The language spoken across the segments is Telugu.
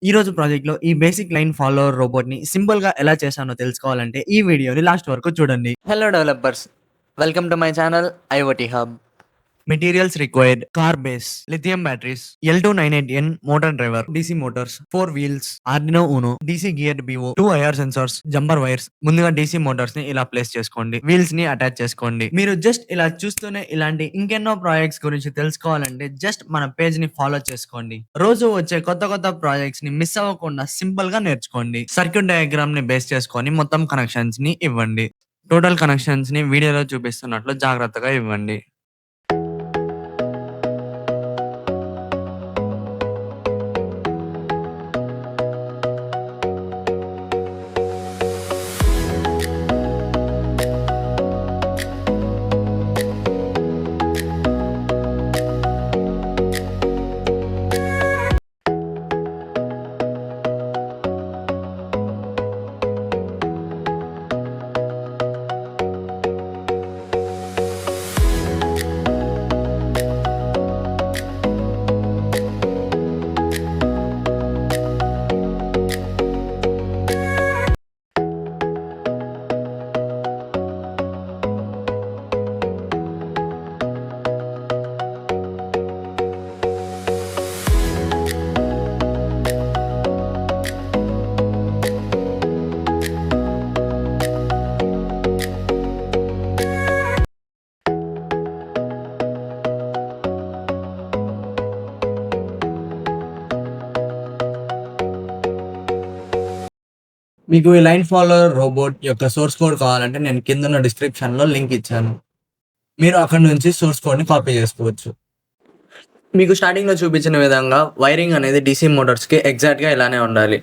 ఈ రోజు ప్రాజెక్ట్‌లో ఈ బేసిక్ లైన్ ఫాలోవర్ రోబోట్‌ని సింపుల్‌గా ఎలా చేశానో తెలుసుకోవాలంటే ఈ వీడియోని లాస్ట్ వరకు చూడండి. Hello developers, welcome to my channel IoT Hub. Materials required car base, lithium batteries, L298N motor driver, DC Motors, 4 wheels, Arduino ఊనో, DC gear BO, 2 IR sensors, jumper wires. ముందుగా DC మోటార్స్ ని ఇలా ప్లేస్ చేసుకోండి. వీల్స్ ని అటాచ్ చేసుకోండి. మీరు జస్ట్ ఇలా చూస్తూనే ఇలాంటి ఇంకెన్నో ప్రాజెక్ట్స్ గురించి తెలుసుకోవాలంటే జస్ట్ మన పేజ్ ని ఫాలో చేసుకోండి. రోజు వచ్చే కొత్త కొత్త ప్రాజెక్ట్స్ ని మిస్ అవ్వకుండా సింపుల్ గా నేర్చుకోండి. సర్క్యూట్ డయాగ్రామ్ ని బేస్ చేసుకొని మొత్తం కనెక్షన్స్ ని ఇవ్వండి. టోటల్ కనెక్షన్స్ ని వీడియోలో చూపిస్తున్నట్లు జాగ్రత్తగా ఇవ్వండి. మీకు ఈ లైన్ ఫాలోవర్ రోబోట్ యొక్క సోర్స్ కోడ్ కావాలంటే నేను కింద ఉన్న డిస్క్రిప్షన్‌లో లింక్ ఇచ్చాను. మీరు అక్కడి నుంచి సోర్స్ కోడ్‌ని కాపీ చేసుకోవచ్చు. మీకు స్టార్టింగ్‌లో చూపించిన విధంగా వైరింగ్ అనేది DC మోటార్స్‌కి ఎగ్జాక్ట్‌గా ఇలానే ఉండాలి.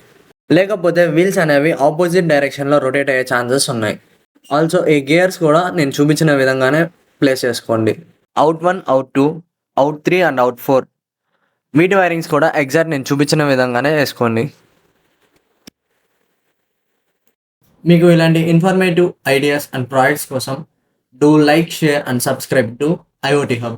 లేకపోతే వీల్స్ అనేవి ఆపోజిట్ డైరెక్షన్‌లో రొటేట్ అయ్యే ఛాన్సెస్ ఉన్నాయి. ఆల్సో ఈ గేర్స్ కూడా నేను చూపించిన విధంగానే ప్లేస్ చేసుకోండి. Out 1, out 2, out 3 and out 4 వీటి వైరింగ్స్ కూడా ఎగ్జాక్ట్ నేను చూపించిన విధంగానే వేసుకోండి. మీకు ఇలాంటి ఇన్ఫర్మేటివ్ ఐడియాస్ అండ్ ప్రాజెక్ట్స్ కోసం do like, share and subscribe to IoT Hub.